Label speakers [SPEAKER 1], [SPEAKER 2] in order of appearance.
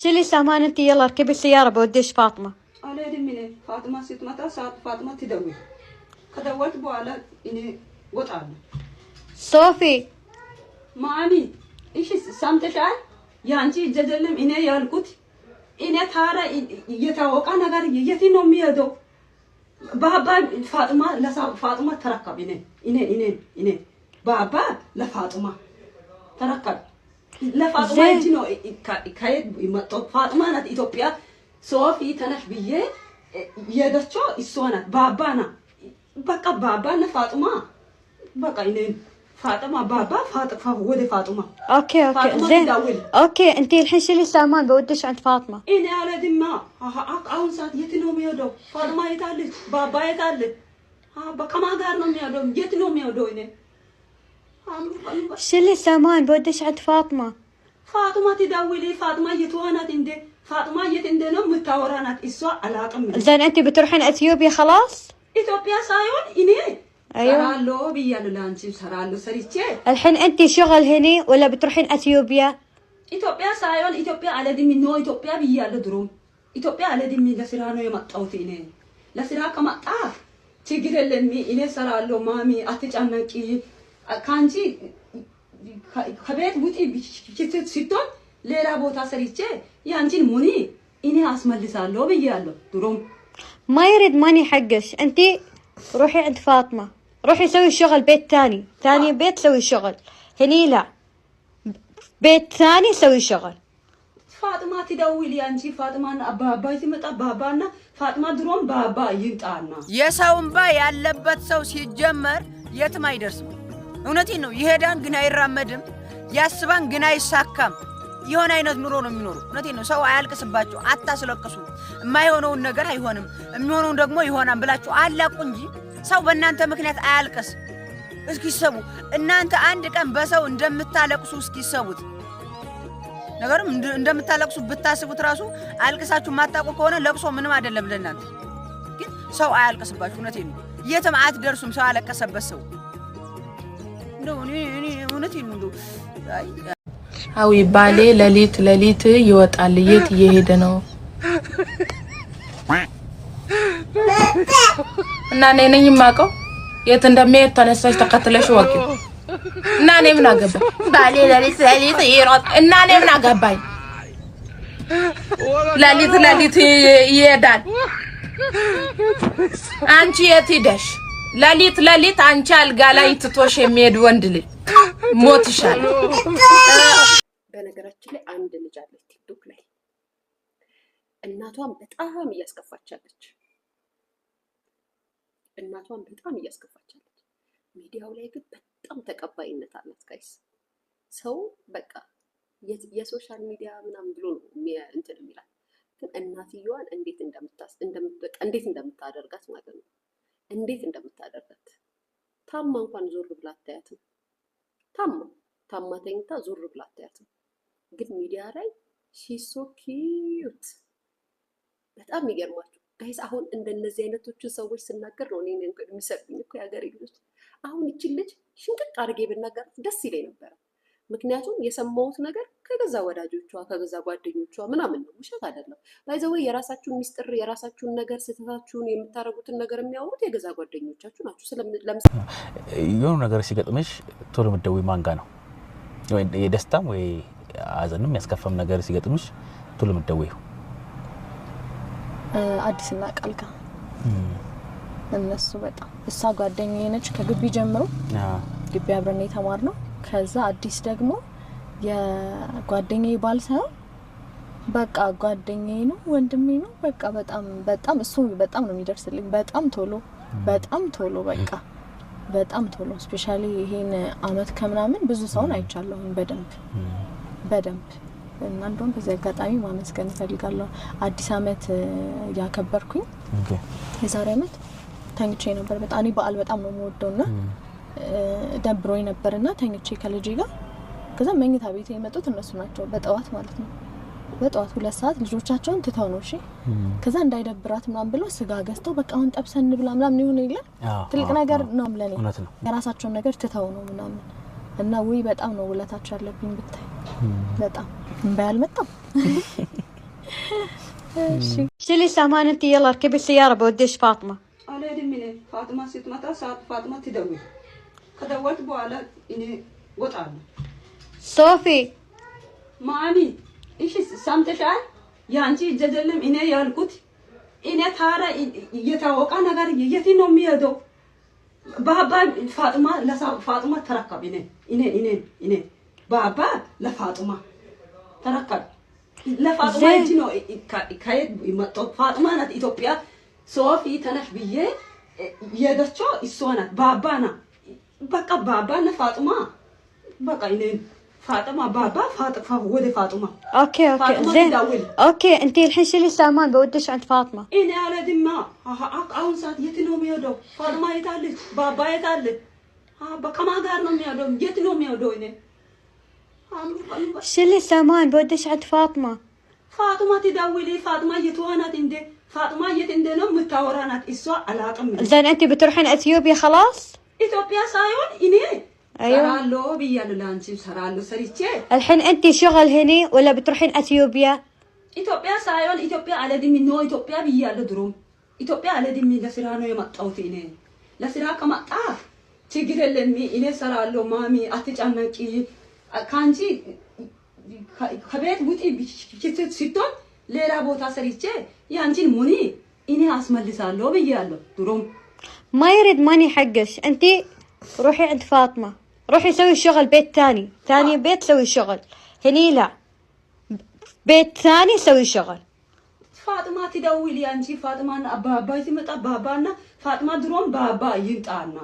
[SPEAKER 1] شيلي سامان انت يلا اركبي السيارة بوديش فاطمة.
[SPEAKER 2] على يد منين فاطمة ست متى ساعة فاطمة تدوي كدولت بو على إني وطعنا
[SPEAKER 1] صوفي
[SPEAKER 2] مامي إيش سامتشاي يانجي جدلم إني يالكوت إني تارا يتوقع نغار يتينو ميادو بابا فاطمة لا فاطمة تركب إني بابا لا فاطمة تركب لا فاطمة يجينو كايد فاطمة نات إثيوبيا صوفي تنش بيه يدشو السوانات بابانا بقى بابانا فاطمة بقى إنين فاطمة بابا فاطمة ودي فاطمة
[SPEAKER 1] اوكي زين اوكي انتي الحين شيلي سامان بوديش عند فاطمة.
[SPEAKER 2] إني على دماء أون ساعة يتنوم يدو فاطمة يتعلي بابا يتعلي بقى ما قارنهم يدو يتنوم يدو إني
[SPEAKER 1] شيلي سامان بوديش عند فاطمة.
[SPEAKER 2] فاطمة تدولي فاطمة يتوانات اندي فاطمة يتندنو متورانات إسوا علاقة
[SPEAKER 1] زين انتي بتروحين اثيوبيا خلاص؟
[SPEAKER 2] إثيوبيا سايون إني
[SPEAKER 1] ايوه
[SPEAKER 2] سرالو بيالو لانشي سرالو سريتشي
[SPEAKER 1] الحين انتي شغل هني ولا بتروحين اثيوبيا؟
[SPEAKER 2] إثيوبيا سايون إثيوبيا على دي منو إثيوبيا بيالو دروم إثيوبيا على دي من لسرانو يمطوتي إني لسرا كمطا تيجي لمي إني سرالو مامي أتجننكي كانجي ከቤት ውጪ ሲቶን ሌላ ቦታ ሰርቼ ያንቺን ሙኒ እኔ አስመልሳለሁ ብያለሁ ድሮም
[SPEAKER 1] ما يريد ماني حقش انتي روحي عند فاطمة روحي سوي شغل بيت ثاني بيت سوي شغل هني لا بيت ثاني سوي شغل
[SPEAKER 2] فاطمة تدولي አንቺ فاطمة አባባ ሲመጣ ባባና فاطمة ድሮም ባባ ይምጣና
[SPEAKER 3] የሰውን ባ ያለበት ሰው ሲጀመር የትም አይደርስም እውነቴን ነው ይሄዳን ግን አይራመድም ያስባን ግን አይሳካም የሆነ አይነት ኑሮ ነው የሚኖሩ እውነቴን ነው ሰው አያልቅስባችሁ አታስለቅሱ የማይሆነው ነገር አይሆንም የሚሆነው ደግሞ ይሆናል ብላችሁ አላቁ እንጂ ሰው በእናንተ ምክንያት አያልቅስ እስኪሰቡ እናንተ አንድ ቀን በሰው እንደምታለቅሱ እስኪሰቡት ነገርም እንደምታለቅሱ ብታስቡት ራሱ አልቅሳችሁ ማጣቁ ከሆነ ለቅሶ ምንም አይደለም ለእናንተ ግን ሰው አያልቅስባችሁ እውነቴን ነው የትም አትደርሱም ሰው አለቀሰበት ሰው
[SPEAKER 4] አዊ ባሌ ለሊት ይወጣል የት እየሄደ ነው እና ነኝ ማቀው የት እንደሚሄድ ተነሳሽ ተከትለሽ ወቂ እና ነኝ ምን አገባ ባሌ ለሊት ይሮጥ እና ነኝ ምን አገባኝ ለሊት ይሄዳል አንቺ የት ሄደሽ ለሊት አንቺ አልጋ ላይ ትቶሽ የሚሄድ ወንድ ልጅ ሞት ይሻላል
[SPEAKER 5] በነገራችን ላይ አንድ ልጅ አለች ቲክቶክ ላይ እናቷን በጣም እያስከፋቻለች ሚዲያው ላይ ግን በጣም ተቀባይነት አላት ጋይስ ሰው በቃ የሶሻል ሚዲያ ምናምን ብሎ ነው እንትን የሚላል ግን እናትየዋን እንዴት እንደምታደርጋት ማለት ነው እንዴት እንደምታደርጋት ታማ እንኳን ዞር ብላ አታያትም ታማ ተኝታ ዞር ብላ አታያትም ግን ሚዲያ ላይ she's so cute በጣም ይገርማችሁ ጋይስ አሁን እንደነዚህ አይነቶቹ ሰዎች ስናገር ነው እኔ የሚሰጡኝ እኮ ያገር ይሉት አሁን እቺ ልጅ ሽንቅቅ አድርጌ ብናገር ደስ ይለኝ ነበር ምክንያቱም የሰማሁት ነገር ከገዛ ወዳጆቿ ከገዛ ጓደኞቿ ምናምን ነው ውሸት አይደለም ባይዘው የራሳችሁን ሚስጥር የራሳችሁን ነገር ስተታችሁን የምታረጉትን ነገር የሚያወሩት የገዛ ጓደኞቻችሁ ናችሁ ለምሳሌ
[SPEAKER 6] የሆነ ነገር ሲገጥምሽ ቶሎ መደወይ ማንጋ ነው ወይ የደስታም ወይ አዘንም ያስከፈም ነገር ሲገጥምሽ ቶሎ መደወይ
[SPEAKER 7] አዲስና ቃልጋ እነሱ በጣም እሷ ጓደኛዬ ነች ከግቢ ጀምሮ ግቢ አብረን የተማርነው ከዛ አዲስ ደግሞ የጓደኛዬ ባል ሳይሆን በቃ ጓደኛዬ ነው ወንድሜ ነው በቃ በጣም እሱ በጣም ነው የሚደርስልኝ በጣም ቶሎ በቃ በጣም ቶሎ ስፔሻሊ ይሄን አመት ከምናምን ብዙ ሰውን አይቻለሁ በደንብ እና እንደውም በዚህ አጋጣሚ ማመስገን ፈልጋለሁ አዲስ አመት ያከበርኩኝ የዛሬ አመት ተኝቼ ነበር በጣም እኔ በዓል በጣም ነው የምወደውና ደብሮኝ ነበርና ተኝቼ ከልጄ ጋር ከዛ መኝታ ቤት የመጡት እነሱ ናቸው በጠዋት ማለት ነው በጠዋት 2 ሰዓት ልጆቻቸውን ትተው ነው እሺ ከዛ እንዳይደብራት ምናምን ብለው ስጋ ገዝተው በቃ አሁን ጠብሰን ብላ ምናምን ይሁን ይላል ትልቅ ነገር ነው ለኔ የራሳቸውን ነገር ትተው ነው ምናምን እና ወይ በጣም ነው ውለታቸው ያለብኝ ብታይ በጣም ባያልመጣም
[SPEAKER 1] شيلي سامان انت يلا اركبي السيارة بوديش فاطمة.
[SPEAKER 2] አልሄድም እኔ ፋጥማ ስትመጣ ሰዓት ፋጥማ ትደውል ከደወልኩ በኋላ እኔ ወጣለሁ
[SPEAKER 1] صوفي
[SPEAKER 2] ማሚ እሺ ሰምተሻል ያንቺ እጀጀለም እኔ ያልኩት እኔ ታራ የታወቀ ነገር የት ነው የሚሄደው ባባ ፋጥማ ለፋጥማ ተረከብ እኔ ባባ ለፋጥማ ተረከብ ለፋጥማ እጅ ነው ከየት መጥቶ ፋጥማ ናት ኢትዮጵያ ሶፊ ተነሽ ብዬ የደቸው እሷ ናት ባባ ናት በቃ ባባ ለፋጥማ በቃ እኔ فاطمة بابا ودي فاطمة
[SPEAKER 1] اوكي
[SPEAKER 2] فاطمة
[SPEAKER 1] زين
[SPEAKER 2] تداول.
[SPEAKER 1] اوكي انت الحين شيلي السامان بودش عند فاطمة.
[SPEAKER 2] إني على دماء اون ساعة يتنوم يودو فاطمة يتالي بابا يتالي بكما قارنهم يودو يتنوم يودو إني
[SPEAKER 1] شيلي السامان بودش عند فاطمة.
[SPEAKER 2] فاطمة تداولي فاطمة يتوانات عندي فاطمة يتندنو متاورانات إسوا على قمة
[SPEAKER 1] زين انت بتروحين اثيوبيا خلاص؟
[SPEAKER 2] إثيوبيا سايون إني
[SPEAKER 1] ايوه
[SPEAKER 2] سرالو بيالو لانشي سرالو سريتشي
[SPEAKER 1] الحين انت شغل هني ولا بتروحين اثيوبيا؟
[SPEAKER 2] ኢትዮጵያ ሳይሆን ኢትዮጵያ አለድም ነው ኢትዮጵያ ብያለሁ ድሮም ኢትዮጵያ አለድም ለስራ ነው የመጣሁት እኔ ለስራ ከመጣ ችግር የለም እኔ ሰራለሁ ማሚ አትጨነቂ ካንቺ ከቤት ውጪ ሲቶን ሌላ ቦታ ሰርቼ ያንቺን ሙኒ እኔ አስመልሳለሁ ብያለሁ ድሮም
[SPEAKER 1] ما يريد ماني حقش انت روحي عند فاطمة روحي سوي شغل بيت ثاني بيت سوي شغل هني لا بيت ثاني سوي شغل
[SPEAKER 2] ፋጥማ ትደውል ያንቺ ፋጥማና አባባ ሲመጣ ባባና ፋጥማ ድሮም ባባ ይምጣና